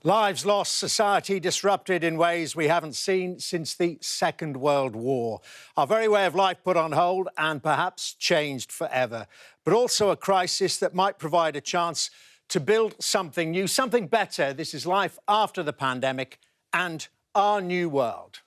Lives lost, society disrupted in ways we haven't seen since the Second World War. Our very way of life put on hold and perhaps changed forever. But also a crisis that might provide a chance to build something new, something better. This is life after the pandemic and our new world.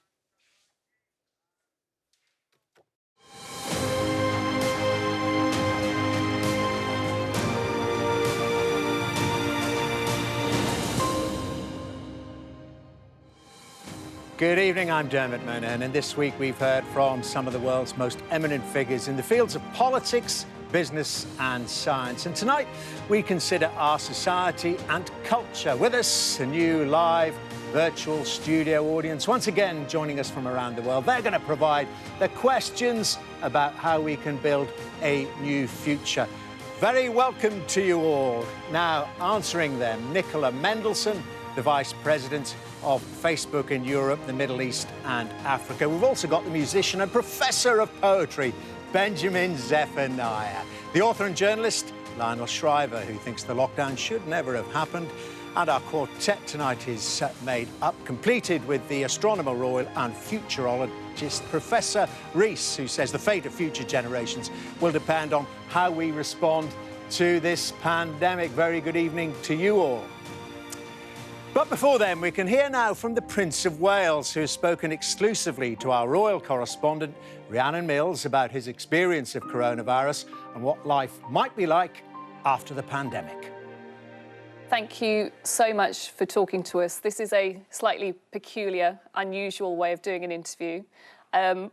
Good evening, I'm Dermot Monahan, and this week we've heard from some of the world's most eminent figures in the fields of politics, business and science. And tonight we consider our society and culture. With us, a new live virtual studio audience, once again joining us from around the world. They're going to provide the questions about how we can build a new future. Very welcome to you all. Now, answering them, Nicola Mendelsohn, the Vice President of Facebook in Europe, the Middle East and Africa. We've also got the musician and professor of poetry, Benjamin Zephaniah. The author and journalist, Lionel Shriver, who thinks the lockdown should never have happened. And our quartet tonight is completed with the Astronomer Royal and futurologist, Professor Rees, who says the fate of future generations will depend on how we respond to this pandemic. Very good evening to you all. But before then, we can hear now from the Prince of Wales, who has spoken exclusively to our royal correspondent, Rhiannon Mills, about his experience of coronavirus and what life might be like after the pandemic. Thank you so much for talking to us. This is a slightly peculiar, unusual way of doing an interview.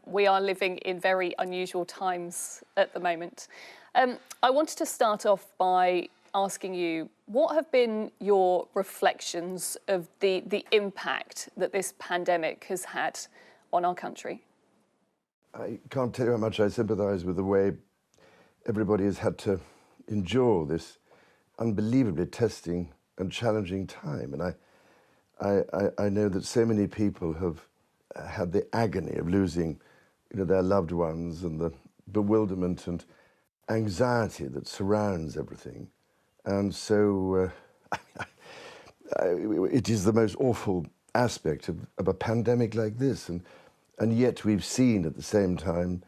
We are living in very unusual times at the moment. I wanted to start off by asking you, what have been your reflections of the impact that this pandemic has had on our country? I can't tell you how much I sympathise with the way everybody has had to endure this unbelievably testing and challenging time. And I know that so many people have had the agony of losing, their loved ones, and the bewilderment and anxiety that surrounds everything. And so it is the most awful aspect of a pandemic like this. And yet we've seen at the same time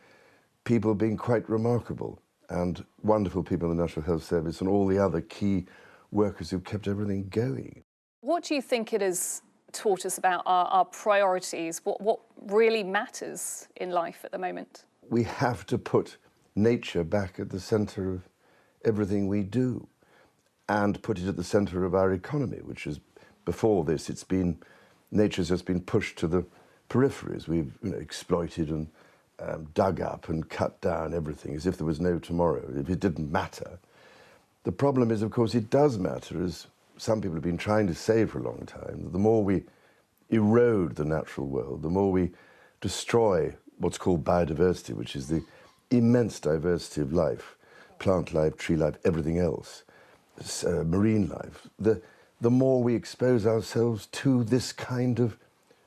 people being quite remarkable and wonderful people in the National Health Service and all the other key workers who've kept everything going. What do you think it has taught us about our priorities? What really matters in life at the moment? We have to put nature back at the centre of everything we do, and put it at the centre of our economy, which is, before this, nature's just been pushed to the peripheries. We've exploited and dug up and cut down everything as if there was no tomorrow, if it didn't matter. The problem is, of course, it does matter, as some people have been trying to say for a long time. The more we erode the natural world, the more we destroy what's called biodiversity, which is the immense diversity of life, plant life, tree life, everything else, marine life, the more we expose ourselves to this kind of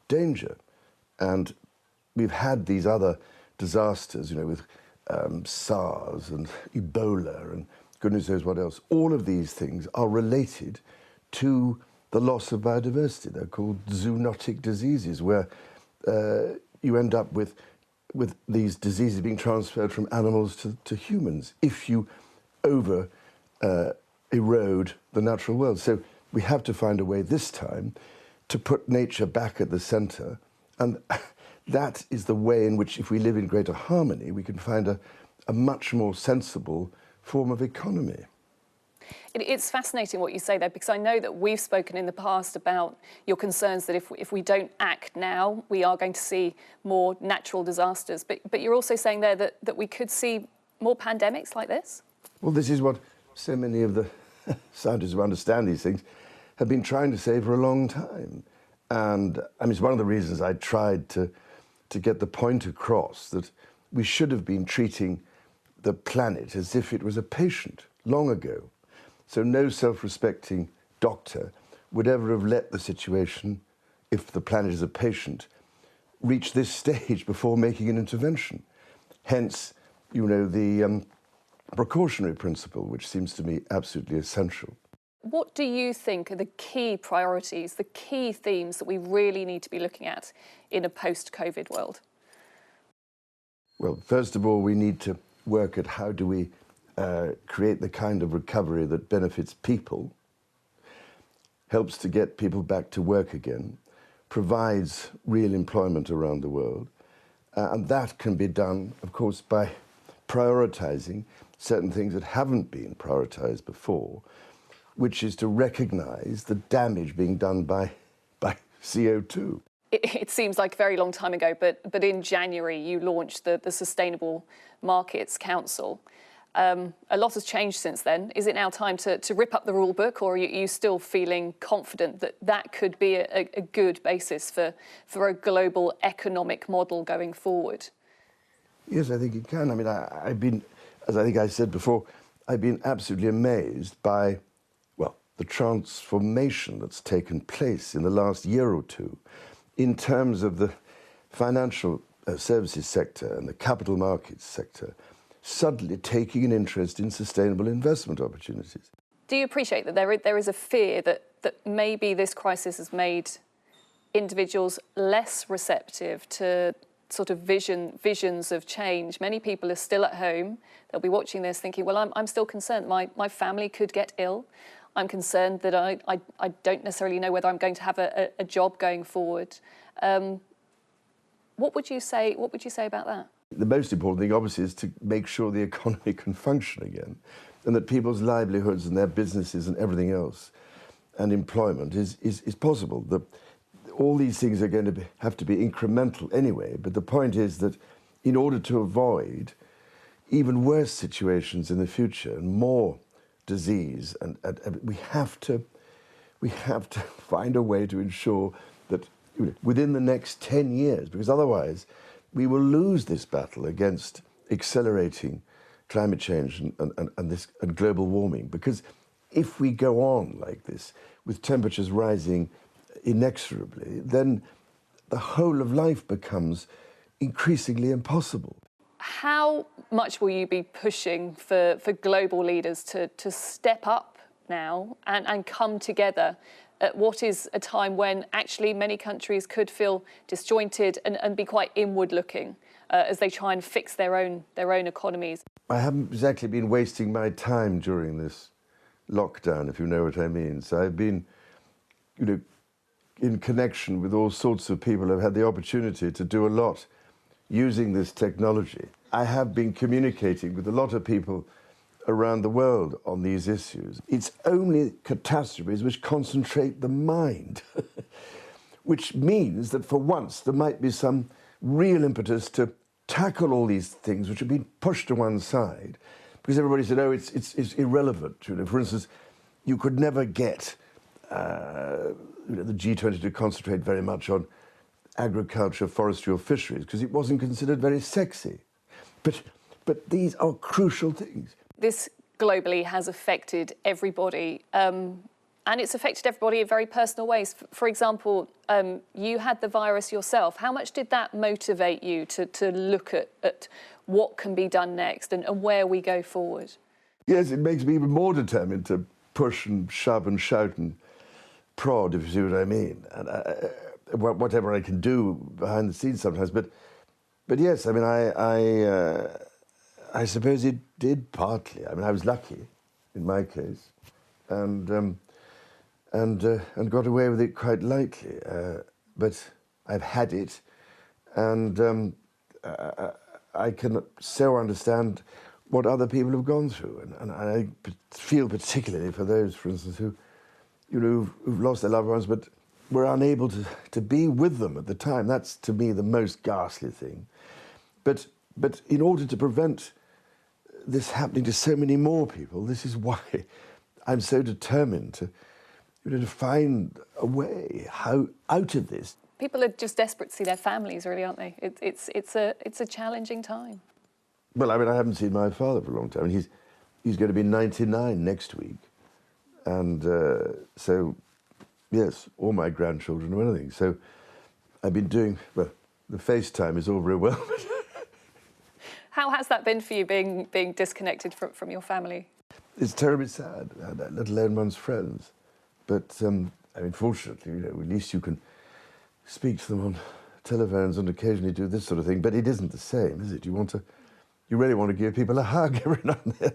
danger. And we've had these other disasters, with SARS and Ebola and goodness knows what else. All of these things are related to the loss of biodiversity. They're called zoonotic diseases, where you end up with these diseases being transferred from animals to humans if you erode the natural world. So we have to find a way this time to put nature back at the centre, and that is the way in which, if we live in greater harmony, we can find a much more sensible form of economy. It's fascinating what you say there, because I know that we've spoken in the past about your concerns that if we don't act now, we are going to see more natural disasters. But you're also saying there that we could see more pandemics like this? Well, this is what so many of the scientists who understand these things have been trying to say for a long time. And it's one of the reasons I tried to get the point across that we should have been treating the planet as if it was a patient long ago. So no self-respecting doctor would ever have let the situation, if the planet is a patient, reach this stage before making an intervention. Hence, the precautionary principle, which seems to me absolutely essential. What do you think are the key priorities, the key themes that we really need to be looking at in a post-COVID world? Well, first of all, we need to work at how do we create the kind of recovery that benefits people, helps to get people back to work again, provides real employment around the world. And that can be done, of course, by prioritising certain things that haven't been prioritised before, which is to recognise the damage being done by CO2. It seems like a very long time ago, but in January you launched the Sustainable Markets Council. A lot has changed since then. Is it now time to rip up the rule book, or are you still feeling confident that that could be a good basis for a global economic model going forward? Yes, I think it can. I mean, I've been, as I think I said before, I've been absolutely amazed by, well, the transformation that's taken place in the last year or two in terms of the financial services sector and the capital markets sector suddenly taking an interest in sustainable investment opportunities. Do you appreciate that there is a fear that maybe this crisis has made individuals less receptive to sort of visions of change? Many people are still at home. They'll be watching this thinking, well, I'm still concerned. My family could get ill. I'm concerned that I don't necessarily know whether I'm going to have a job going forward. What would you say about that? The most important thing, obviously, is to make sure the economy can function again and that people's livelihoods and their businesses and everything else and employment is possible. All these things are going to have to be incremental anyway, but the point is that in order to avoid even worse situations in the future and more disease, and we have to find a way to ensure that within the next 10 years, because otherwise we will lose this battle against accelerating climate change and global warming. Because if we go on like this, with temperatures rising inexorably, then the whole of life becomes increasingly impossible. How much will you be pushing for global leaders to step up now and come together at what is a time when actually many countries could feel disjointed and be quite inward-looking as they try and fix their own economies? I haven't exactly been wasting my time during this lockdown, if you know what I mean. So I've been, in connection with all sorts of people. I've had the opportunity to do a lot using this technology. I have been communicating with a lot of people around the world on these issues. It's only catastrophes which concentrate the mind, which means that for once there might be some real impetus to tackle all these things which have been pushed to one side, because everybody said, oh, it's irrelevant. For instance, you could never get the G20 to concentrate very much on agriculture, forestry or fisheries, because it wasn't considered very sexy. But these are crucial things. This globally has affected everybody, and it's affected everybody in very personal ways. For example, you had the virus yourself. How much did that motivate you to look at what can be done next and where we go forward? Yes, it makes me even more determined to push and shove and shout and prod, if you see what I mean, and whatever I can do behind the scenes sometimes. But yes, I mean, I suppose it did partly. I mean, I was lucky in my case, and got away with it quite lightly. But I've had it, and I can so understand what other people have gone through, and I feel particularly for those, for instance, who've lost their loved ones, but were unable to be with them at the time. That's, to me, the most ghastly thing. But in order to prevent this happening to so many more people, this is why I'm so determined to find a way out of this. People are just desperate to see their families, really, aren't they? It's a challenging time. Well, I mean, I haven't seen my father for a long time. He's going to be 99 next week, and so yes, all my grandchildren or anything. So I've been doing, well, the FaceTime is all very well. How has that been for you, being disconnected from your family? it's terribly sad, let alone one's friends. But, I mean, fortunately, you know, at least you can speak to them on telephones and occasionally do this sort of thing. But it isn't the same, is it? You really want to give people a hug every now and then.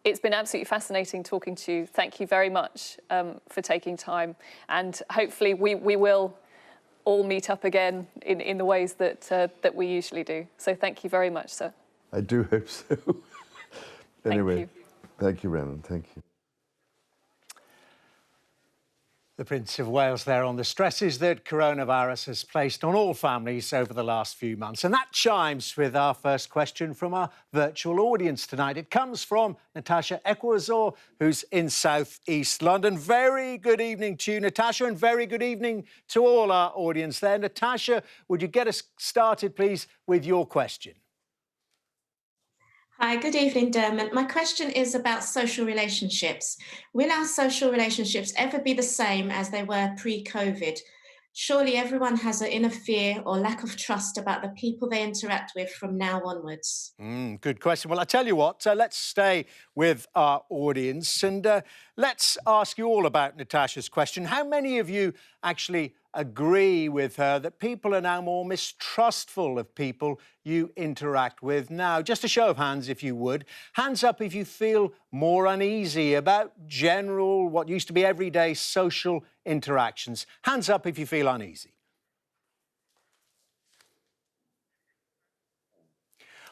It's been absolutely fascinating talking to you. Thank you very much for taking time. And hopefully we will all meet up again in the ways that we usually do. So thank you very much, sir. I do hope so. Anyway, thank you, Rhiannon. Thank you. The Prince of Wales there on the stresses that coronavirus has placed on all families over the last few months. And that chimes with our first question from our virtual audience tonight. It comes from Natasha Ekwazor, who's in South East London. Very good evening to you, Natasha, and very good evening to all our audience there. Natasha, would you get us started, please, with your question? Hi, good evening, Dermot. My question is about social relationships. Will our social relationships ever be the same as they were pre-COVID? Surely everyone has an inner fear or lack of trust about the people they interact with from now onwards. Good question. Well, I tell you what, let's stay with our audience and let's ask you all about Natasha's question. How many of you actually agree with her that people are now more mistrustful of people you interact with now? Just a show of hands, if you would. Hands up if you feel more uneasy about general, what used to be everyday social interactions. Hands up if you feel uneasy.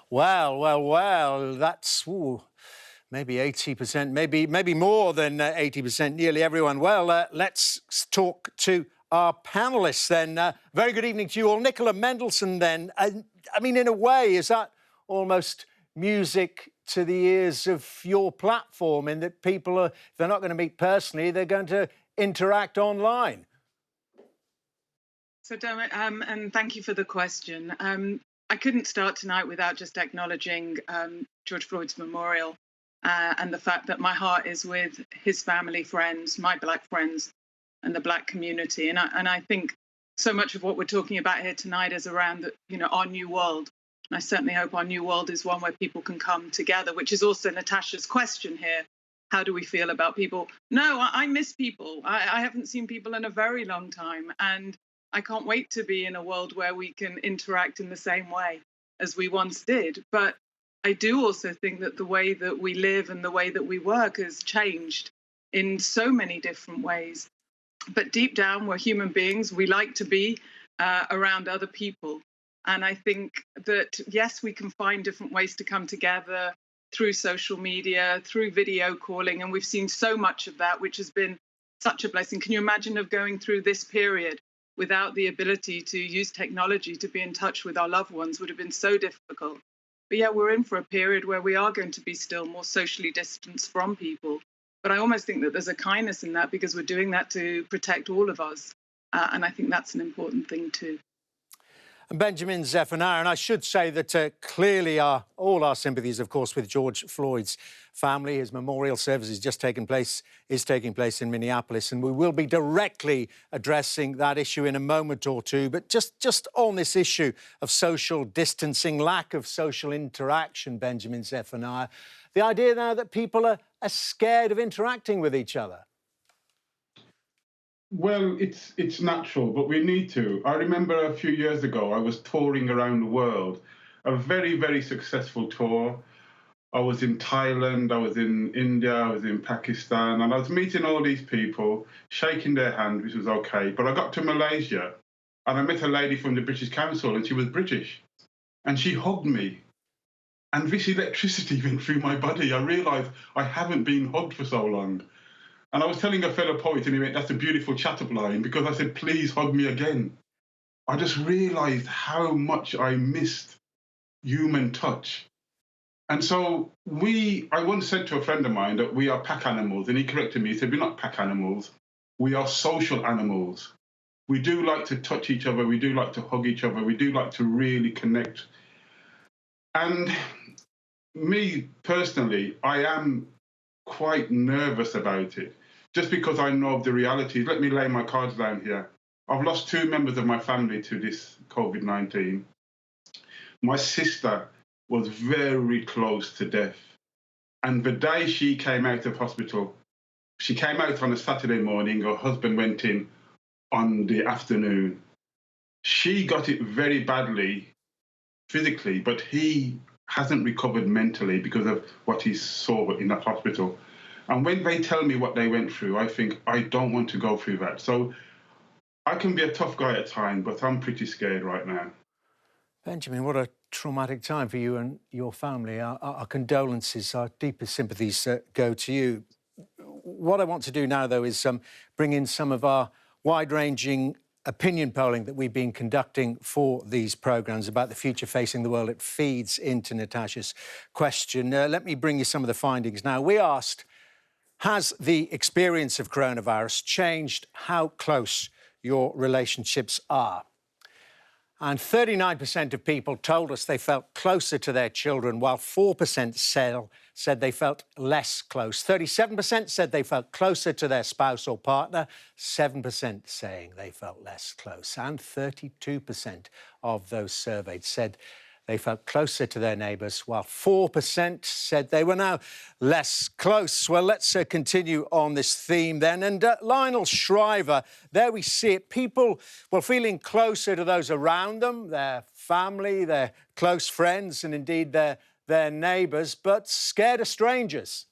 Well, that's maybe 80%, maybe more than 80%, nearly everyone. Well, let's talk to our panellists then. Very good evening to you all. Nicola Mendelsohn then. I mean, in a way, is that almost music to the ears of your platform in that people are, if they're not going to meet personally, they're going to interact online? So, Dermot, and thank you for the question. I couldn't start tonight without just acknowledging George Floyd's memorial and the fact that my heart is with his family, friends, my Black friends, and the Black community. And I think so much of what we're talking about here tonight is around, our new world. And I certainly hope our new world is one where people can come together, which is also Natasha's question here. How do we feel about people? No, I miss people. I haven't seen people in a very long time. And I can't wait to be in a world where we can interact in the same way as we once did. But I do also think that the way that we live and the way that we work has changed in so many different ways. But deep down, we're human beings. We like to be around other people. And I think that, yes, we can find different ways to come together through social media, through video calling. And we've seen so much of that, which has been such a blessing. Can you imagine of going through this period without the ability to use technology to be in touch with our loved ones? Would have been so difficult. But yeah, we're in for a period where we are going to be still more socially distanced from people. But I almost think that there's a kindness in that because we're doing that to protect all of us. And I think that's an important thing too. And Benjamin Zephaniah, and I should say that clearly all our sympathies, of course, with George Floyd's family. His memorial service is taking place in Minneapolis, and we will be directly addressing that issue in a moment or two. But just on this issue of social distancing, lack of social interaction, Benjamin Zephaniah, the idea now that people are scared of interacting with each other. Well, it's natural, but we need to. I remember a few years ago, I was touring around the world, a very, very successful tour. I was in Thailand, I was in India, I was in Pakistan, and I was meeting all these people, shaking their hand, which was okay. But I got to Malaysia, and I met a lady from the British Council, and she was British. And she hugged me. And this electricity went through my body. I realised I haven't been hugged for so long. And I was telling a fellow poet, and he went, "That's a beautiful chat-up line," because I said, "Please hug me again." I just realised how much I missed human touch. And so I once said to a friend of mine that we are pack animals, and he corrected me. He said, "We're not pack animals. We are social animals. We do like to touch each other. We do like to hug each other. We do like to really connect." And me personally, I am quite nervous about it, just because I know of the realities. Let me lay my cards down here. I've lost 2 members of my family to this COVID-19. My sister was very close to death. And the day she came out of hospital, she came out on a Saturday morning, her husband went in on the afternoon. She got it very badly physically, but he hasn't recovered mentally because of what he saw in that hospital. And when they tell me what they went through, I think, I don't want to go through that. So I can be a tough guy at times, but I'm pretty scared right now. Benjamin, what a traumatic time for you and your family. Our condolences, our deepest sympathies go to you. What I want to do now, though, is bring in some of our wide-ranging opinion polling that we've been conducting for these programmes about the future facing the world. It feeds into Natasha's question. Let me bring you some of the findings now. We asked, has the experience of coronavirus changed how close your relationships are? And 39% of people told us they felt closer to their children, while 4% said they felt less close. 37% said they felt closer to their spouse or partner, 7% saying they felt less close. And 32% of those surveyed said they felt closer to their neighbours, while 4% said they were now less close. Well, let's continue on this theme then. And Lionel Shriver, there we see it. People, well, feeling closer to those around them, their family, their close friends, and indeed their neighbours, but scared of strangers.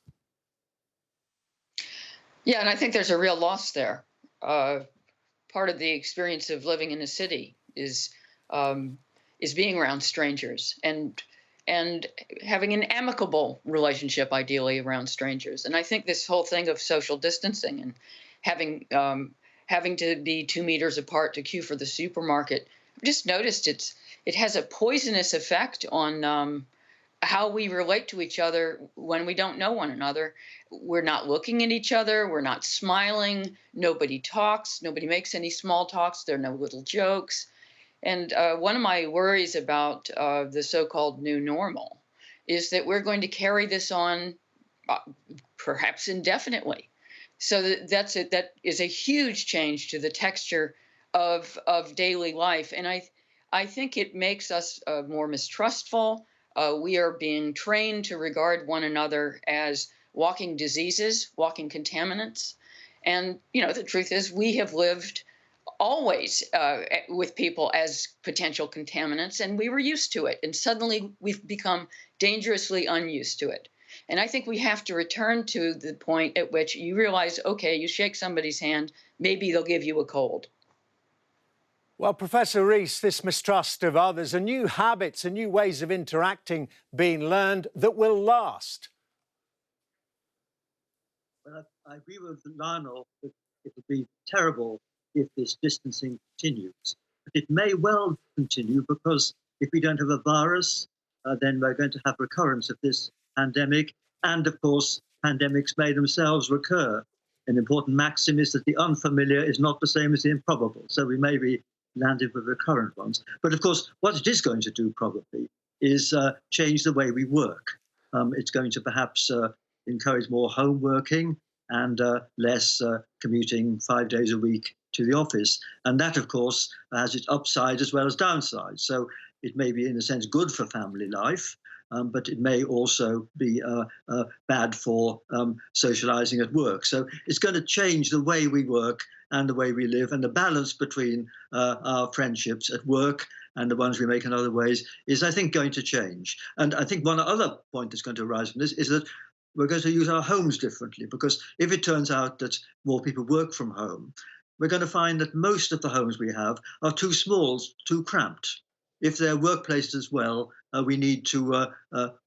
Yeah, and I think there's a real loss there. Part of the experience of living in a city is being around strangers and having an amicable relationship, ideally, around strangers. And I think this whole thing of social distancing and having to be 2 meters apart to queue for the supermarket, I've just noticed it has a poisonous effect on how we relate to each other when we don't know one another. We're not looking at each other. We're not smiling. Nobody talks. Nobody makes any small talks. There are no little jokes. And one of my worries about the so-called new normal is that we're going to carry this on perhaps indefinitely. So that is a huge change to the texture of daily life. And I think it makes us more mistrustful. We are being trained to regard one another as walking diseases, walking contaminants. And, you know, the truth is we have lived always with people as potential contaminants, and we were used to it. And suddenly we've become dangerously unused to it. And I think we have to return to the point at which you realize, okay, you shake somebody's hand, maybe they'll give you a cold. Well, Professor Rees, this mistrust of others, and new habits and new ways of interacting being learned that will last. Well, I agree with Lionel that it would be terrible if this distancing continues. But it may well continue because if we don't have a virus, then we're going to have recurrence of this pandemic. And of course, pandemics may themselves recur. An important maxim is that the unfamiliar is not the same as the improbable. So we may be landed with recurrent ones. But of course, what it is going to do probably is change the way we work. It's going to perhaps encourage more home working and less commuting 5 days a week to the office. And that, of course, has its upsides as well as downsides. So it may be, in a sense, good for family life, but it may also be bad for socializing at work. So it's going to change the way we work and the way we live, and the balance between our friendships at work and the ones we make in other ways is, I think, going to change. And I think one other point that's going to arise from this is that we're going to use our homes differently, because if it turns out that more people work from home, we're going to find that most of the homes we have are too small, too cramped. If they're workplaces as well, we need to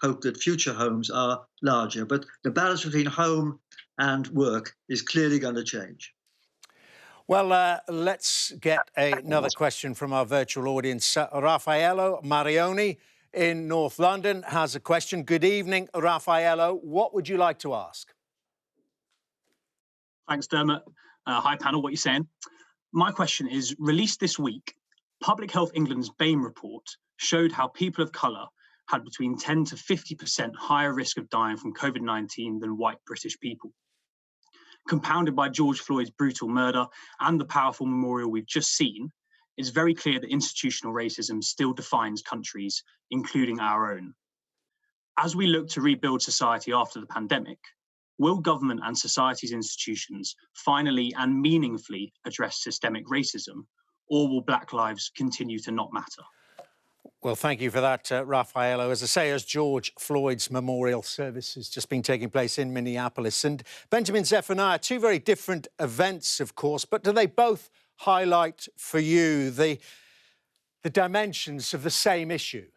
hope that future homes are larger. But the balance between home and work is clearly going to change. Well, let's get another question from our virtual audience. Raffaello Marioni in North London has a question. Good evening, Raffaello. What would you like to ask? Thanks, Dermot. Hi, panel. What are you saying? My question is, released this week, Public Health England's BAME report showed how people of colour had between 10 to 50% higher risk of dying from COVID-19 than white British people. Compounded by George Floyd's brutal murder and the powerful memorial we've just seen, it's very clear that institutional racism still defines countries, including our own. As we look to rebuild society after the pandemic, will government and society's institutions finally and meaningfully address systemic racism, or will Black lives continue to not matter? Well, thank you for that, Raffaello. As I say, as George Floyd's memorial service has just been taking place in Minneapolis. And Benjamin Zephaniah, two very different events, of course, but do they both highlight for you the dimensions of the same issue?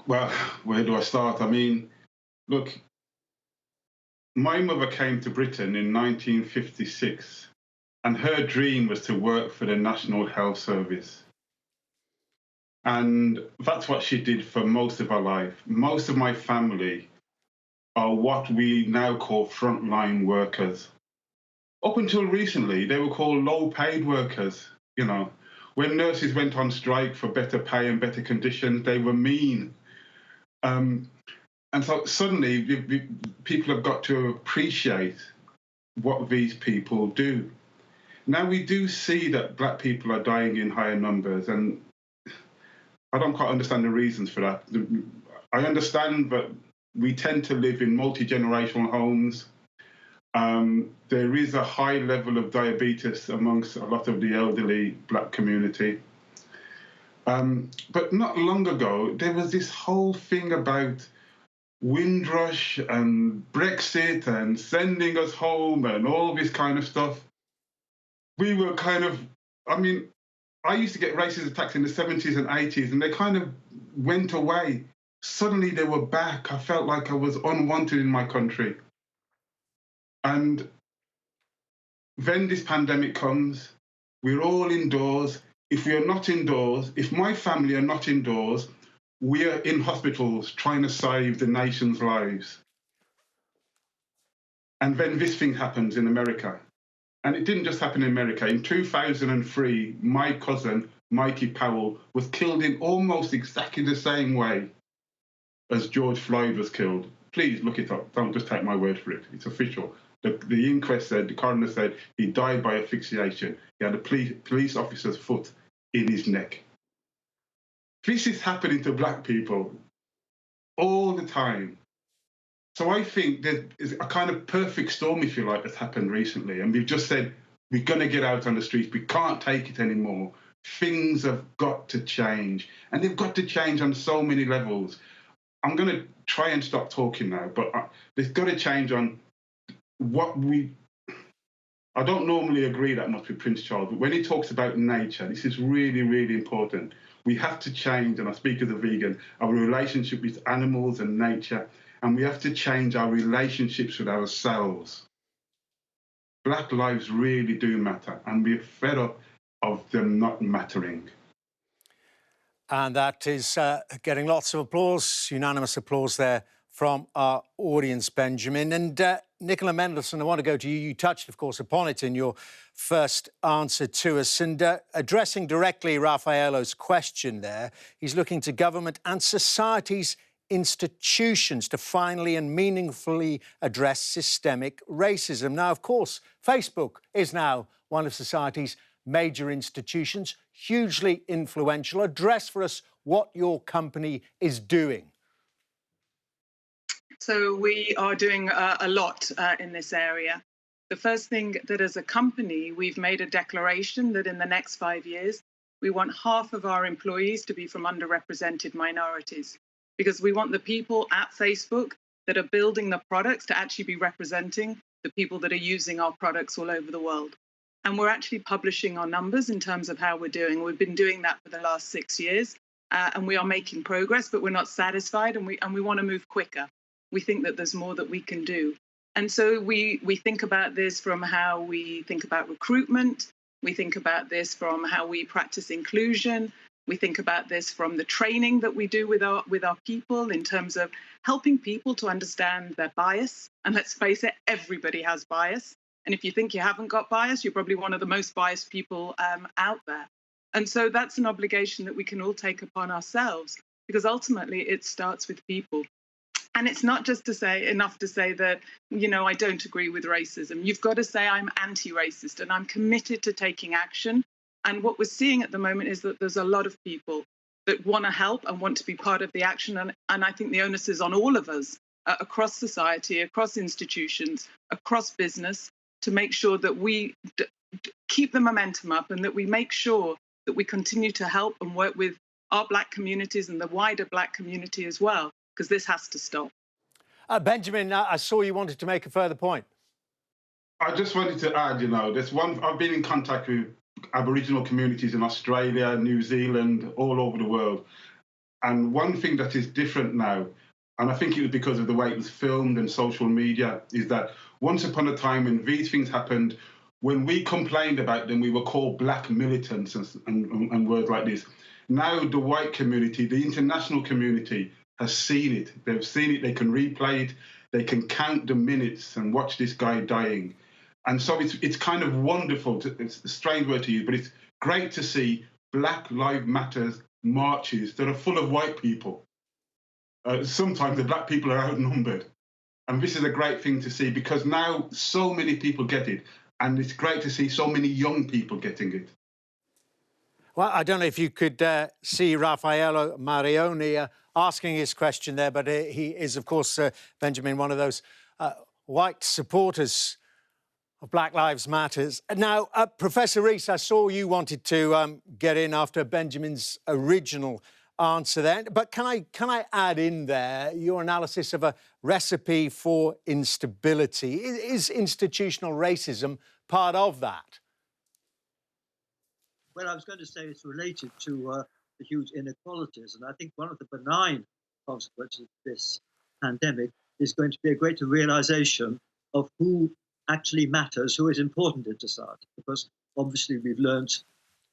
Well, where do I start? I mean, look, my mother came to Britain in 1956, and her dream was to work for the National Health Service. And that's what she did for most of her life. Most of my family are what we now call frontline workers. Up until recently, they were called low-paid workers. You know, when nurses went on strike for better pay and better conditions, they were mean. And so suddenly, people have got to appreciate what these people do. Now, we do see that Black people are dying in higher numbers, and I don't quite understand the reasons for that. I understand that we tend to live in multi-generational homes. There is a high level of diabetes amongst a lot of the elderly Black community. But not long ago, there was this whole thing about Windrush and Brexit and sending us home and all this kind of stuff. We were kind of, I mean, I used to get racist attacks in the 70s and 80s, and they kind of went away. Suddenly they were back. I felt like I was unwanted in my country. And then this pandemic comes. We're all indoors. If we are not indoors, if my family are not indoors, we are in hospitals trying to save the nation's lives. And then this thing happens in America. And it didn't just happen in America. In 2003, my cousin, Mikey Powell, was killed in almost exactly the same way as George Floyd was killed. Please look it up. Don't just take my word for it. It's official. The inquest said, the coroner said, he died by asphyxiation. He had a police officer's foot in his neck. This is happening to Black people all the time. So I think there is a kind of perfect storm, if you like, that's happened recently. And we've just said, we're going to get out on the streets. We can't take it anymore. Things have got to change. And they've got to change on so many levels. I'm going to try and stop talking now, but there's got to change on what I don't normally agree that much with Prince Charles, but when he talks about nature, this is really, really important. We have to change, and I speak as a vegan, our relationship with animals and nature. And we have to change our relationships with ourselves. Black lives really do matter, and we're fed up of them not mattering. And that is getting lots of applause, unanimous applause there from our audience, Benjamin. And Nicola Mendelsohn, I want to go to you. You touched, of course, upon it in your first answer to us. And addressing directly Raffaello's question there, he's looking to government and society's institutions to finally and meaningfully address systemic racism. Now, of course, Facebook is now one of society's major institutions, hugely influential. Address for us what your company is doing. So we are doing a lot in this area. The first thing that as a company, we've made a declaration that in the next 5 years, we want half of our employees to be from underrepresented minorities, because we want the people at Facebook that are building the products to actually be representing the people that are using our products all over the world. And we're actually publishing our numbers in terms of how we're doing. We've been doing that for the last 6 years, and we are making progress, but we're not satisfied, and we want to move quicker. We think that there's more that we can do. And so we think about this from how we think about recruitment. We think about this from how we practice inclusion. We think about this from the training that we do with our people in terms of helping people to understand their bias. And let's face it, everybody has bias. And if you think you haven't got bias, you're probably one of the most biased people out there. And so that's an obligation that we can all take upon ourselves, because ultimately it starts with people. And it's not just enough to say that, you know, I don't agree with racism. You've got to say I'm anti-racist and I'm committed to taking action. And what we're seeing at the moment is that there's a lot of people that want to help and want to be part of the action. And I think the onus is on all of us across society, across institutions, across business, to make sure that we keep the momentum up and that we make sure that we continue to help and work with our Black communities and the wider Black community as well, because this has to stop. Benjamin, I saw you wanted to make a further point. I just wanted to add, I've been in contact with Aboriginal communities in Australia, New Zealand, all over the world. And one thing that is different now, and I think it was because of the way it was filmed and social media, is that once upon a time when these things happened, when we complained about them, we were called Black militants and words like this. Now the white community, the international community, has seen it. They've seen it, they can replay it, they can count the minutes and watch this guy dying. And so it's kind of wonderful, it's a strange word to use, but it's great to see Black Lives Matter marches that are full of white people. Sometimes the Black people are outnumbered. And this is a great thing to see, because now so many people get it. And it's great to see so many young people getting it. Well, I don't know if you could see Raffaello Marioni asking his question there, but he is, of course, Benjamin, one of those white supporters of Black Lives Matters. Now, Professor Rees, I saw you wanted to get in after Benjamin's original answer there, but can I add in there your analysis of a recipe for instability? Is institutional racism part of that? Well, I was going to say it's related to the huge inequalities, and I think one of the benign consequences of this pandemic is going to be a greater realization of who actually matters, who is important in society, because obviously we've learned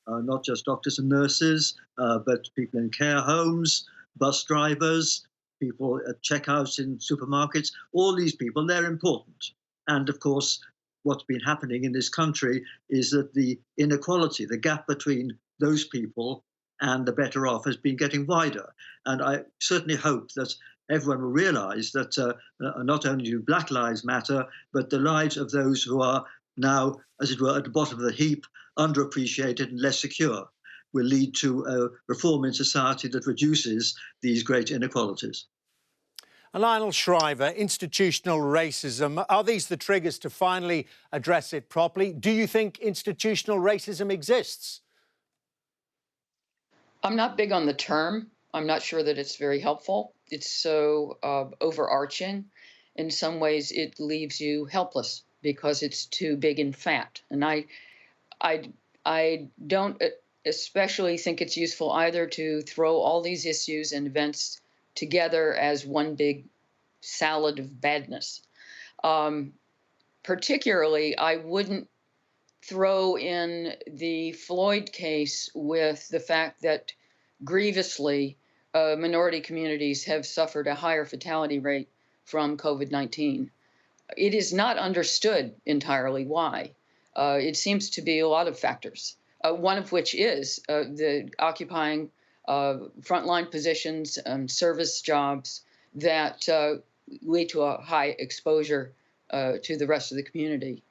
not just doctors and nurses, but people in care homes, bus drivers, people at checkouts in supermarkets, all these people, they're important. And of course, what's been happening in this country is that the inequality, the gap between those people and the better off has been getting wider. And I certainly hope that everyone will realize that not only do Black lives matter, but the lives of those who are now, as it were, at the bottom of the heap, underappreciated and less secure, will lead to a reform in society that reduces these great inequalities. Lionel Shriver, institutional racism, are these the triggers to finally address it properly? Do you think institutional racism exists? I'm not big on the term. I'm not sure that it's very helpful. It's so overarching. In some ways, it leaves you helpless because it's too big and fat. And I don't especially think it's useful either to throw all these issues and events together as one big salad of badness. Particularly, I wouldn't throw in the Floyd case with the fact that grievously minority communities have suffered a higher fatality rate from COVID-19. It is not understood entirely why. It seems to be a lot of factors, one of which is the occupying frontline positions and service jobs that lead to a high exposure to the rest of the community.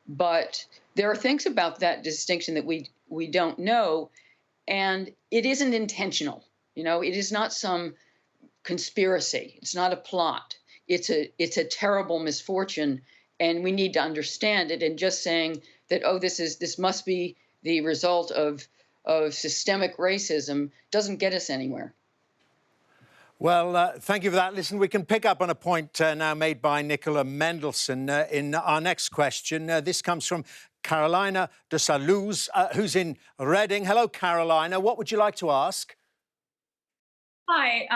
But there are things about that distinction that we don't know, and it isn't intentional. You know, it is not some conspiracy. It's not a plot. It's a terrible misfortune, and we need to understand it. And just saying that, oh, this must be the result of systemic racism doesn't get us anywhere. Well, thank you for that. Listen, we can pick up on a point now made by Nicola Mendelsohn in our next question. This comes from Carolina de Saluz, who's in Reading. Hello, Carolina. What would you like to ask? Hi.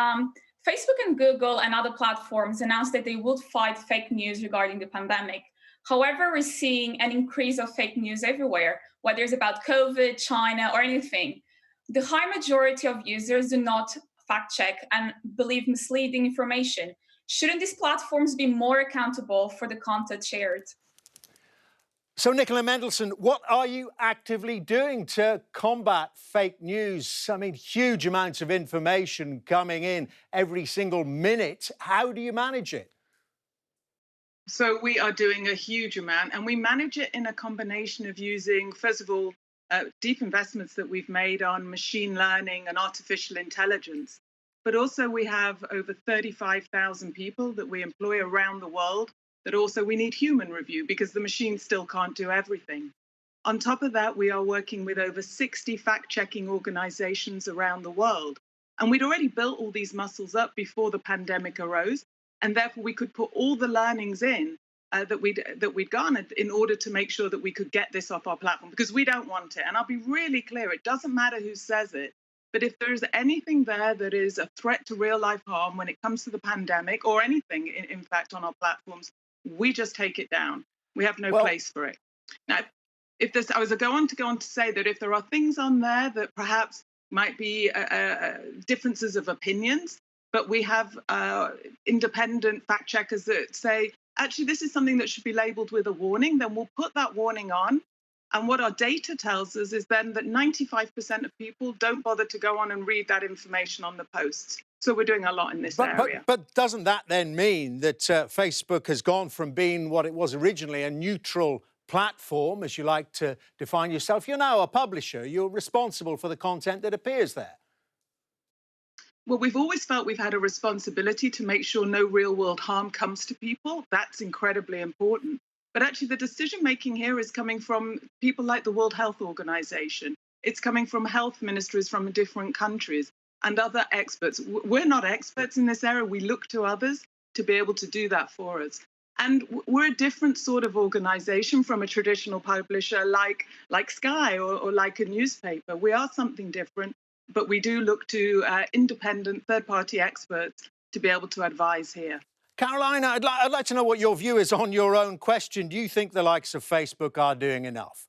Facebook and Google and other platforms announced that they would fight fake news regarding the pandemic. However, we're seeing an increase of fake news everywhere, whether it's about COVID, China, or anything. The high majority of users do not fact check and believe misleading information. Shouldn't these platforms be more accountable for the content shared? So, Nicola Mendelsohn, what are you actively doing to combat fake news? I mean, huge amounts of information coming in every single minute. How do you manage it? So we are doing a huge amount, and we manage it in a combination of using, first of all, deep investments that we've made on machine learning and artificial intelligence. But also we have over 35,000 people that we employ around the world that also we need human review because the machine still can't do everything. On top of that, we are working with over 60 fact-checking organizations around the world. And we'd already built all these muscles up before the pandemic arose. And therefore, we could put all the learnings in that we'd garnered in order to make sure that we could get this off our platform, because we don't want it. And I'll be really clear, it doesn't matter who says it, but if there's anything there that is a threat to real life harm when it comes to the pandemic or anything, in fact, on our platforms, we just take it down. We have no place for it. Now, I was going to say that if there are things on there that perhaps might be differences of opinions, but we have independent fact checkers that say, actually, this is something that should be labeled with a warning, then we'll put that warning on. And what our data tells us is then that 95% of people don't bother to go on and read that information on the posts. So we're doing a lot in this area. But doesn't that then mean that Facebook has gone from being what it was originally, a neutral platform, as you like to define yourself? You're now a publisher. You're responsible for the content that appears there. Well, we've always felt we've had a responsibility to make sure no real world harm comes to people. That's incredibly important. But actually, the decision making here is coming from people like the World Health Organization. It's coming from health ministries from different countries and other experts. We're not experts in this area. We look to others to be able to do that for us. And we're a different sort of organization from a traditional publisher like Sky or like a newspaper. We are something different, but we do look to independent third-party experts to be able to advise here. Carolina, I'd like to know what your view is on your own question. Do you think the likes of Facebook are doing enough?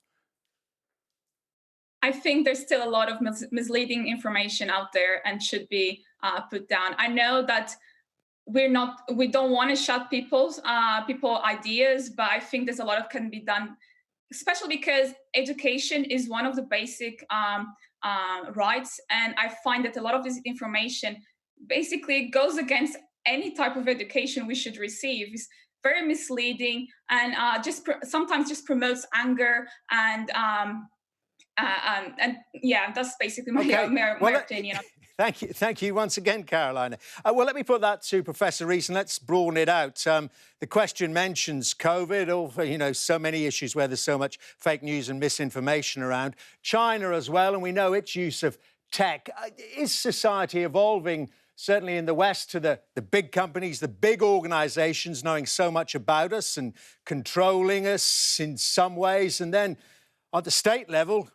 I think there's still a lot of misleading information out there and should be put down. I know that we don't want to shut people ideas, but I think there's a lot of can be done, especially because education is one of the basic rights. And I find that a lot of this information basically goes against any type of education we should receive. It's very misleading and sometimes just promotes anger and yeah, that's basically my opinion. Thank you once again, Carolina. Well, let me put that to Professor Rees and let's broaden it out. The question mentions COVID, or so many issues where there's so much fake news and misinformation around. China as well, and we know its use of tech. Is society evolving, certainly in the West, to the big companies, the big organisations knowing so much about us and controlling us in some ways, and then at the state level,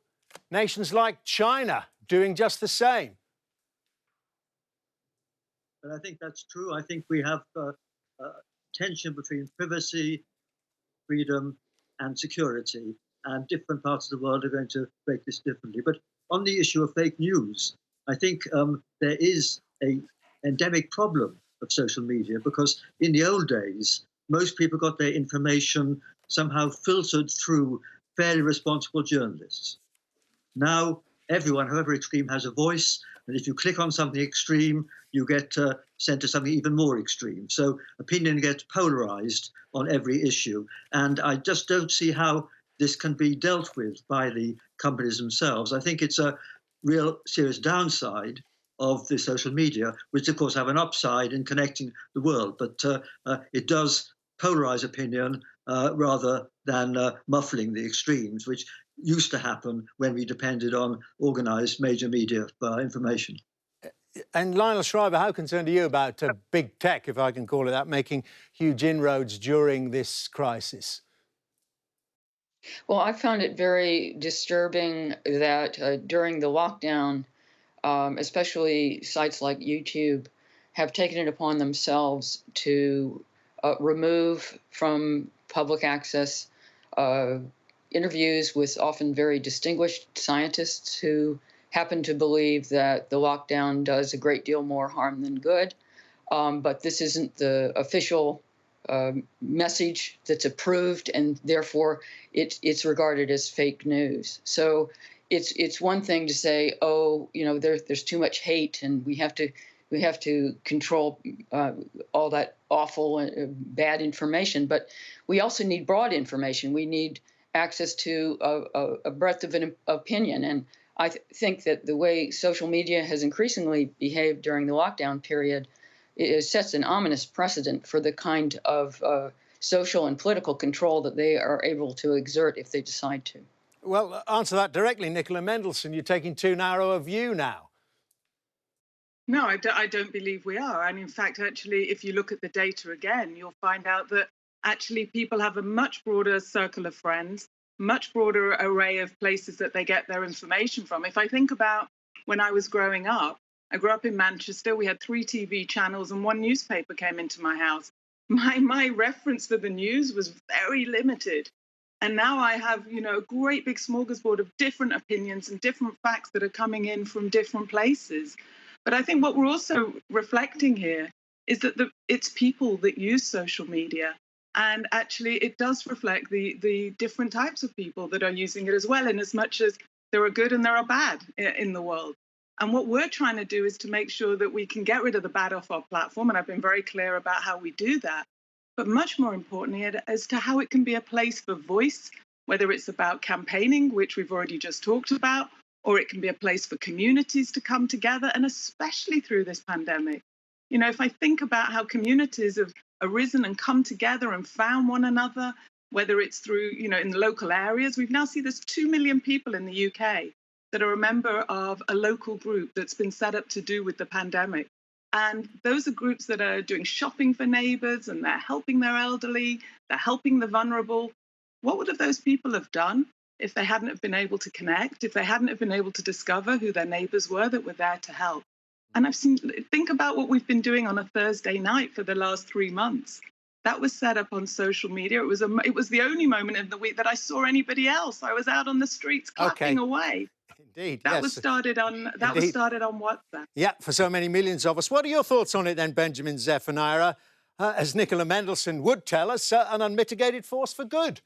nations like China doing just the same? But I think that's true. I think we have tension between privacy, freedom, and security, and different parts of the world are going to break this differently. But on the issue of fake news, I think there is an endemic problem of social media, because in the old days, most people got their information somehow filtered through fairly responsible journalists. Now, everyone, however extreme, has a voice, and if you click on something extreme, you get sent to something even more extreme. So opinion gets polarized on every issue, and I just don't see how this can be dealt with by the companies themselves. I think it's a real serious downside of the social media, which of course have an upside in connecting the world, but it does polarize opinion rather than muffling the extremes, which used to happen when we depended on organized major media for information. And Lionel Shriver, how concerned are you about big tech, if I can call it that, making huge inroads during this crisis? Well, I found it very disturbing that during the lockdown, especially sites like YouTube have taken it upon themselves to remove from public access interviews with often very distinguished scientists who happen to believe that the lockdown does a great deal more harm than good. But this isn't the official message that's approved, and therefore it's regarded as fake news. So it's one thing to say, oh, there's too much hate, and we have to control all that awful bad information. But we also need broad information. We need access to a breadth of an opinion. And I think that the way social media has increasingly behaved during the lockdown period sets an ominous precedent for the kind of social and political control that they are able to exert if they decide to. Well, answer that directly, Nicola Mendelsohn. You're taking too narrow a view now. No, I don't believe we are. And in fact, actually, if you look at the data again, you'll find out that actually people have a much broader circle of friends, much broader array of places that they get their information from. If I think about when I was growing up, I grew up in Manchester. We had 3 TV channels and 1 newspaper came into my house. My reference for the news was very limited. And now I have, a great big smorgasbord of different opinions and different facts that are coming in from different places. But I think what we're also reflecting here is that it's people that use social media. And actually, it does reflect the different types of people that are using it as well, in as much as there are good and there are bad in the world. And what we're trying to do is to make sure that we can get rid of the bad off our platform. And I've been very clear about how we do that. But much more importantly, as to how it can be a place for voice, whether it's about campaigning, which we've already just talked about, or it can be a place for communities to come together, and especially through this pandemic. If I think about how communities have arisen and come together and found one another, whether it's through, in the local areas, we've now seen there's 2 million people in the UK that are a member of a local group that's been set up to do with the pandemic. And those are groups that are doing shopping for neighbours, and they're helping their elderly, they're helping the vulnerable. What would those people have done if they hadn't have been able to connect, if they hadn't have been able to discover who their neighbours were that were there to help? And think about what we've been doing on a Thursday night for the last 3 months. That was set up on social media. It was the only moment in the week that I saw anybody else. I was out on the streets clapping away. Indeed, that yes. was started on WhatsApp. Yeah, for so many millions of us. What are your thoughts on it then, Benjamin Zephaniah? As Nicola Mendelsohn would tell us, an unmitigated force for good.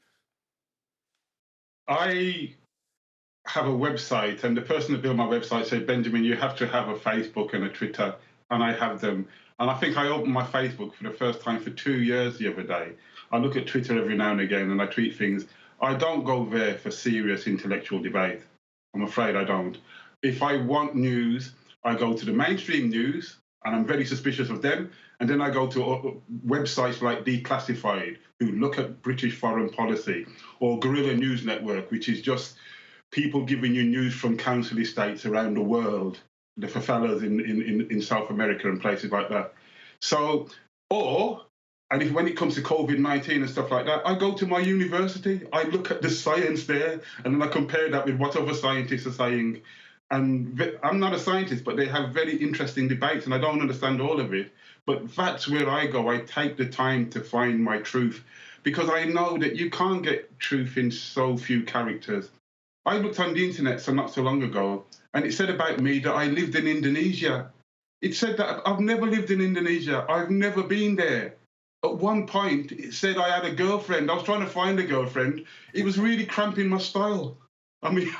I have a website, and the person that built my website said, Benjamin, you have to have a Facebook and a Twitter, and I have them. And I think I opened my Facebook for the first time for 2 years the other day. I look at Twitter every now and again, and I tweet things. I don't go there for serious intellectual debate. I'm afraid I don't. If I want news, I go to the mainstream news, and I'm very suspicious of them. And then I go to websites like Declassified, who look at British foreign policy, or Guerrilla News Network, which is just people giving you news from council estates around the world, the favelas in South America and places like that. So, when it comes to COVID-19 and stuff like that, I go to my university, I look at the science there, and then I compare that with what other scientists are saying. And I'm not a scientist, but they have very interesting debates, and I don't understand all of it. But that's where I go. I take the time to find my truth, because I know that you can't get truth in so few characters. I looked on the internet not so long ago, and it said about me that I lived in Indonesia. It said that I've never lived in Indonesia. I've never been there. At one point, it said I had a girlfriend. I was trying to find a girlfriend. It was really cramping my style. I mean,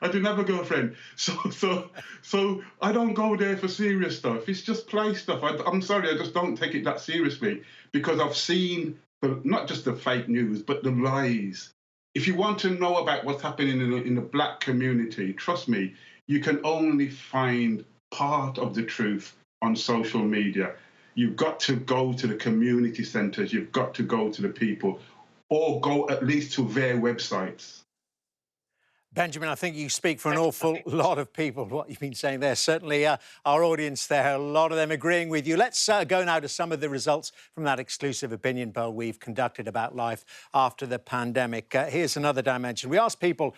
I didn't have a girlfriend. So I don't go there for serious stuff. It's just play stuff. I'm sorry, I just don't take it that seriously, because I've seen not just the fake news, but the lies. If you want to know about what's happening in the black community, trust me, you can only find part of the truth on social media. You've got to go to the community centres, you've got to go to the people, or go at least to their websites. Benjamin, I think you speak for an awful lot of people, what you've been saying there. Certainly our audience there, a lot of them agreeing with you. Let's go now to some of the results from that exclusive opinion poll we've conducted about life after the pandemic. Here's another dimension. We asked people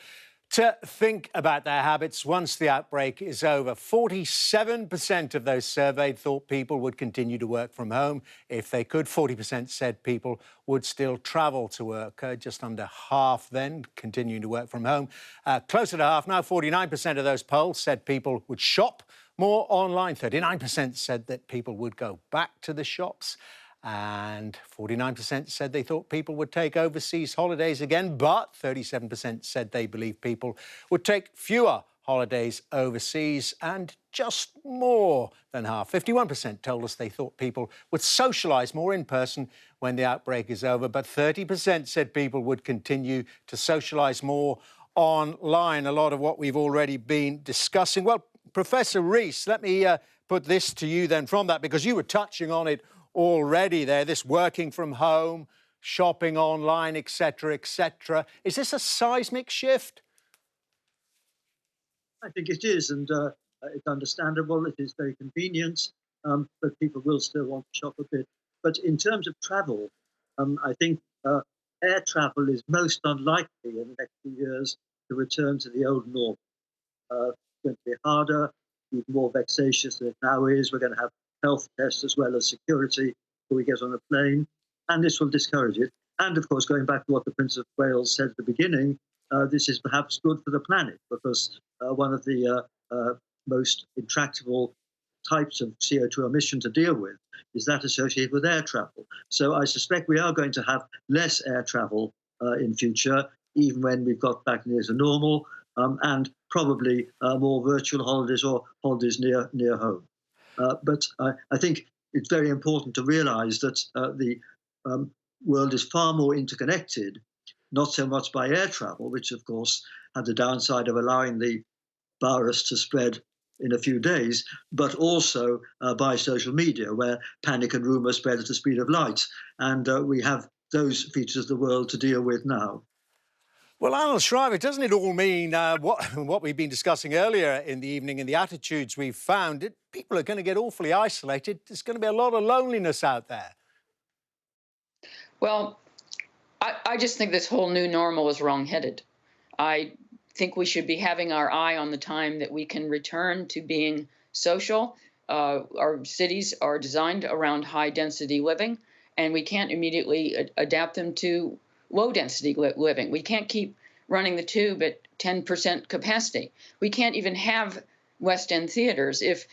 to think about their habits once the outbreak is over. 47% of those surveyed thought people would continue to work from home if they could. 40% said people would still travel to work. Just under half then continuing to work from home. Closer to half now, 49% of those polls said people would shop more online. 39% said that people would go back to the shops. And 49% said they thought people would take overseas holidays again, but 37% said they believe people would take fewer holidays overseas, and just more than half, 51%, told us they thought people would socialise more in person when the outbreak is over, but 30% said people would continue to socialise more online. A lot of what we've already been discussing. Well, Professor Rees, let me put this to you then from that, because you were touching on it already there, this working from home, shopping online, etc., etc. Is this a seismic shift? I think it is, and it's understandable. It is very convenient, but people will still want to shop a bit. But in terms of travel, I think air travel is most unlikely in the next few years to return to the old norm. It's going to be harder, even more vexatious than it now is. We're going to have health tests as well as security before we get on a plane, and this will discourage it. And of course, going back to what the Prince of Wales said at the beginning, this is perhaps good for the planet, because one of the most intractable types of CO2 emission to deal with is that associated with air travel. So I suspect we are going to have less air travel in future, even when we've got back near to normal, and probably more virtual holidays or holidays near home. But I think it's very important to realize that the world is far more interconnected, not so much by air travel, which of course had the downside of allowing the virus to spread in a few days, but also by social media, where panic and rumor spread at the speed of light. And we have those features of the world to deal with now. Well, Arnold Shriver, doesn't it all mean what we've been discussing earlier in the evening and the attitudes we've found? People are going to get awfully isolated. There's going to be a lot of loneliness out there. Well, I just think this whole new normal is wrong-headed. I think we should be having our eye on the time that we can return to being social. Our cities are designed around high-density living, and we can't immediately adapt them to low-density living. We can't keep running the tube at 10% capacity. We can't even have West End theaters if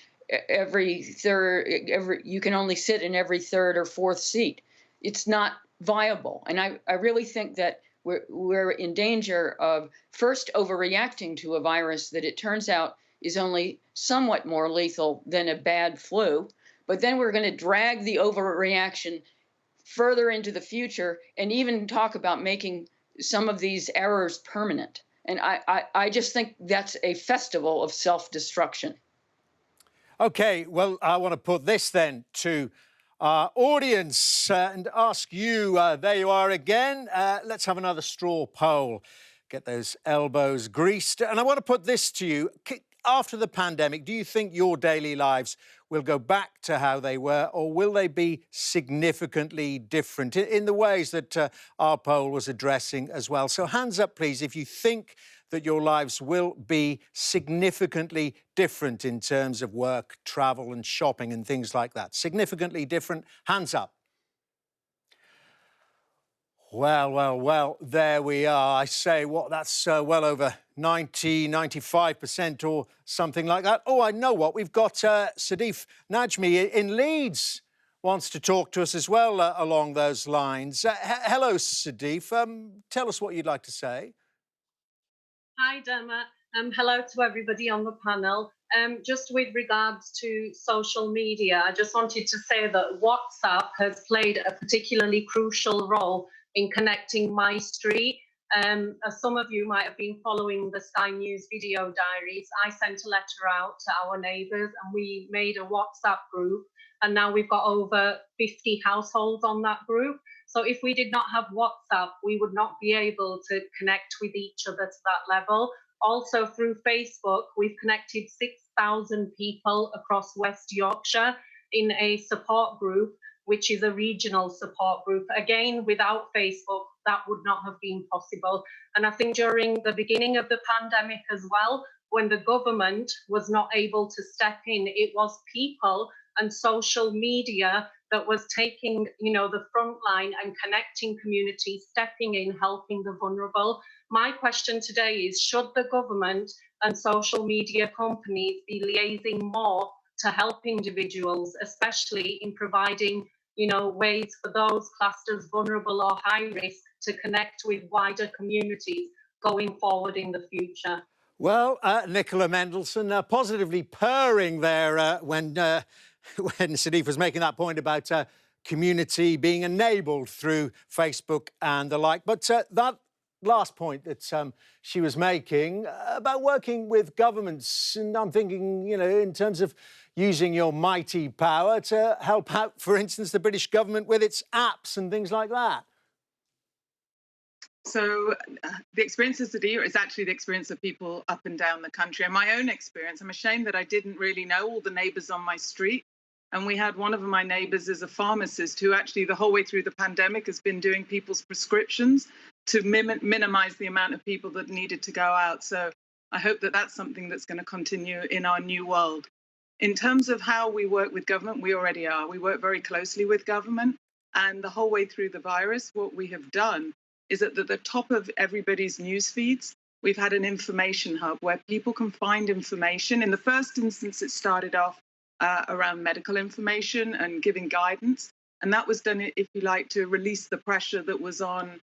you can only sit in every third or fourth seat. It's not viable. And I really think that we're in danger of first overreacting to a virus that it turns out is only somewhat more lethal than a bad flu, but then we're going to drag the overreaction further into the future and even talk about making some of these errors permanent. And I just think that's a festival of self-destruction. OK, well, I want to put this then to our audience and ask you, there you are again. Let's have another straw poll. Get those elbows greased. And I want to put this to you. After the pandemic, do you think your daily lives will go back to how they were, or will they be significantly different in the ways that our poll was addressing as well? So hands up, please, if you think that your lives will be significantly different in terms of work, travel and shopping and things like that. Significantly different. Hands up. Well, there we are. I say, that's well over 90, 95% or something like that. Oh, I know what. We've got Sadif Najmi in Leeds wants to talk to us as well along those lines. Hello, Sadif. Tell us what you'd like to say. Hi, Dermot. Hello to everybody on the panel. Just with regards to social media, I just wanted to say that WhatsApp has played a particularly crucial role in connecting my street. As some of you might have been following the Sky News video diaries, I sent a letter out to our neighbours and we made a WhatsApp group, and now we've got over 50 households on that group. So if we did not have WhatsApp, we would not be able to connect with each other to that level. Also through Facebook, we've connected 6,000 people across West Yorkshire in a support group, which is a regional support group. Again, without Facebook, that would not have been possible. And I think during the beginning of the pandemic as well, when the government was not able to step in, it was people and social media that was taking, the front line and connecting communities, stepping in, helping the vulnerable. My question today is, should the government and social media companies be liaising more to help individuals, especially in providing, ways for those classed as vulnerable or high risk to connect with wider communities going forward in the future? Well, Nicola Mendelsohn positively purring there when Sadiq was making that point about community being enabled through Facebook and the like. But that last point that she was making about working with governments, and I'm thinking, you know, in terms of using your mighty power to help out, for instance, the British government with its apps and things like that. So the experience of Sadiq is actually the experience of people up and down the country. And my own experience, I'm ashamed that I didn't really know all the neighbours on my street. And we had one of my neighbours is a pharmacist who actually the whole way through the pandemic has been doing people's prescriptions to minimise the amount of people that needed to go out. So I hope that that's something that's going to continue in our new world. In terms of how we work with government, we already are. We work very closely with government. And the whole way through the virus, what we have done is that at the top of everybody's news feeds, we've had an information hub where people can find information. In the first instance, it started off around medical information and giving guidance. And that was done, if you like, to release the pressure that was on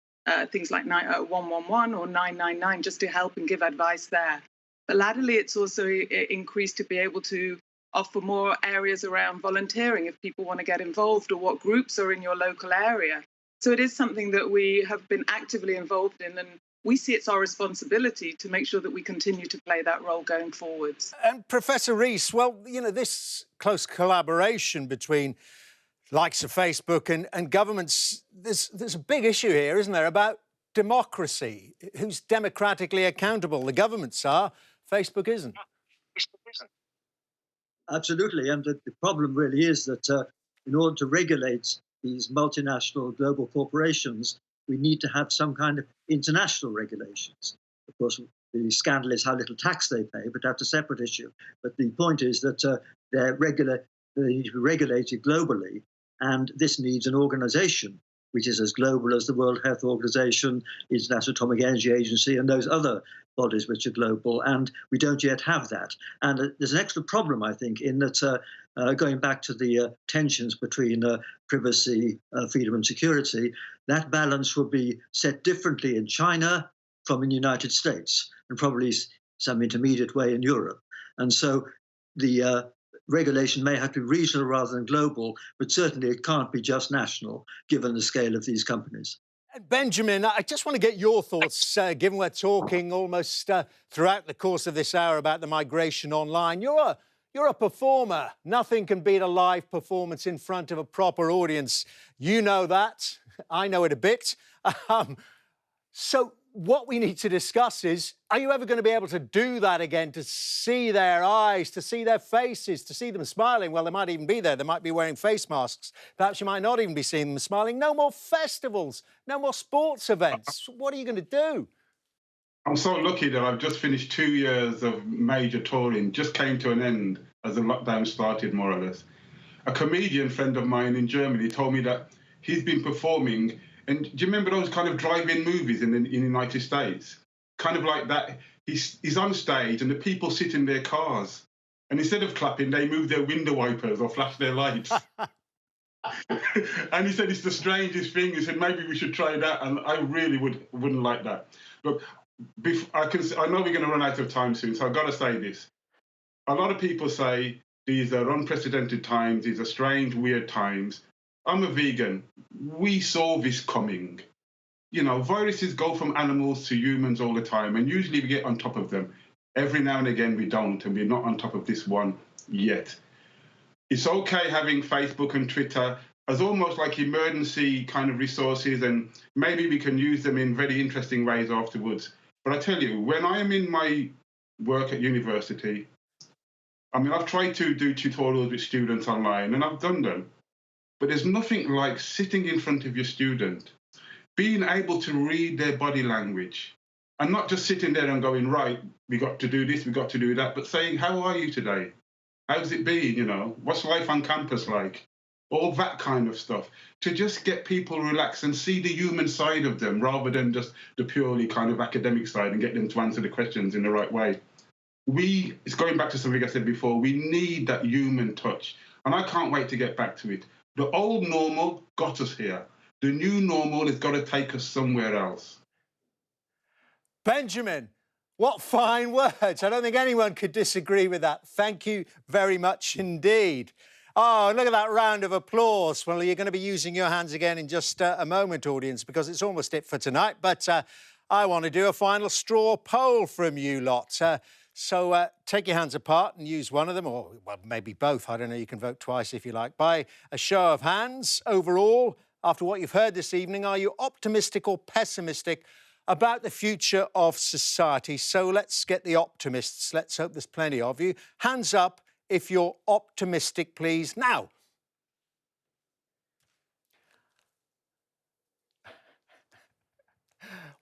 things like 111 or 999, just to help and give advice there. But latterly, it's also increased to be able to offer more areas around volunteering if people want to get involved, or what groups are in your local area. So it is something that we have been actively involved in, and we see it's our responsibility to make sure that we continue to play that role going forwards. And Professor Rees, well, you know, this close collaboration between likes of Facebook and governments, there's a big issue here, isn't there, about democracy? Who's democratically accountable? The governments are, Facebook isn't. Absolutely, and the problem really is that in order to regulate these multinational global corporations, we need to have some kind of international regulations. Of course, the scandal is how little tax they pay, but that's a separate issue. But the point is that they need to be regulated globally, and this needs an organization which is as global as the World Health Organization, International Atomic Energy Agency, and those other bodies which are global, and we don't yet have that. And there's an extra problem, I think, in that going back to the tensions between privacy, freedom and security, that balance will be set differently in China from in the United States, and probably some intermediate way in Europe. And so the regulation may have to be regional rather than global, but certainly it can't be just national, given the scale of these companies. Benjamin, I just want to get your thoughts, given we're talking almost throughout the course of this hour about the migration online. You're a performer. Nothing can beat a live performance in front of a proper audience. You know that. I know it a bit. So what we need to discuss is, are you ever going to be able to do that again, to see their eyes, to see their faces, to see them smiling? Well, they might even be there. They might be wearing face masks. Perhaps you might not even be seeing them smiling. No more festivals, no more sports events. What are you going to do? I'm so lucky that I've just finished 2 years of major touring, just came to an end as the lockdown started, more or less. A comedian friend of mine in Germany told me that he's been performing. And do you remember those kind of drive-in movies in the United States? Kind of like that. He's on stage and the people sit in their cars. And instead of clapping, they move their window wipers or flash their lights. And he said it's the strangest thing. He said, maybe we should try that. And I really wouldn't like that. But I know we're going to run out of time soon, so I've got to say this. A lot of people say these are unprecedented times, these are strange, weird times. I'm a vegan. We saw this coming. You know, viruses go from animals to humans all the time, and usually we get on top of them. Every now and again we don't, and we're not on top of this one yet. It's okay having Facebook and Twitter as almost like emergency kind of resources, and maybe we can use them in very interesting ways afterwards. But I tell you, when I am in my work at university, I mean, I've tried to do tutorials with students online, and I've done them. But there's nothing like sitting in front of your student, being able to read their body language, and not just sitting there and going, right, we got to do this, we got to do that, but saying, how are you today? How's it been, you know? What's life on campus like? All that kind of stuff, to just get people relaxed and see the human side of them rather than just the purely kind of academic side, and get them to answer the questions in the right way. It's going back to something I said before, we need that human touch, and I can't wait to get back to it. The old normal got us here. The new normal has got to take us somewhere else. Benjamin, What fine words. I don't think anyone could disagree with that. Thank you very much indeed. Oh, look at that round of applause. Well, you're going to be using your hands again in just a moment, audience, because it's almost it for tonight. But I want to do a final straw poll from you lot. So take your hands apart and use one of them, or well, maybe both. I don't know, you can vote twice if you like. By a show of hands, overall, after what you've heard this evening, are you optimistic or pessimistic about the future of society? So let's get the optimists. Let's hope there's plenty of you. Hands up if you're optimistic, please. Now.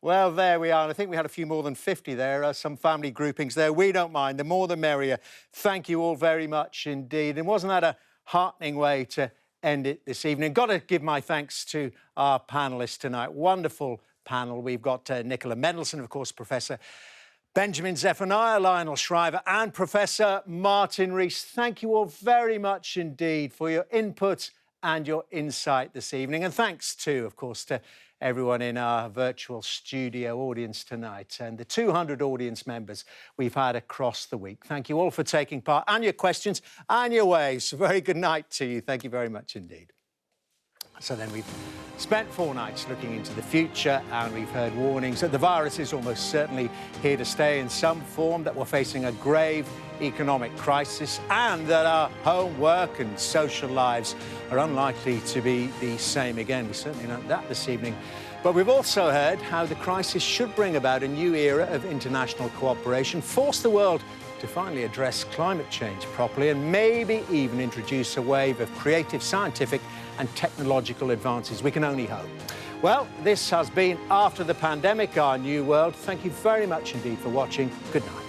Well, there we are. And I think we had a few more than 50 there, some family groupings there. We don't mind. The more the merrier. Thank you all very much indeed. And wasn't that a heartening way to end it this evening? Got to give my thanks to our panellists tonight. Wonderful panel. We've got Nicola Mendelsohn, of course, Professor Benjamin Zephaniah, Lionel Shriver and Professor Martin Rees. Thank you all very much indeed for your input and your insight this evening. And thanks too, of course, to everyone in our virtual studio audience tonight and the 200 audience members we've had across the week. Thank you all for taking part and your questions and your waves. Very good night to you. Thank you very much indeed. So then we've spent 4 nights looking into the future and we've heard warnings that the virus is almost certainly here to stay in some form, that we're facing a grave economic crisis and that our home, work and social lives are unlikely to be the same again. We certainly learned that this evening. But we've also heard how the crisis should bring about a new era of international cooperation, force the world to finally address climate change properly and maybe even introduce a wave of creative, scientific and technological advances. We can only hope. Well, this has been After the Pandemic, Our New World. Thank you very much indeed for watching. Good night.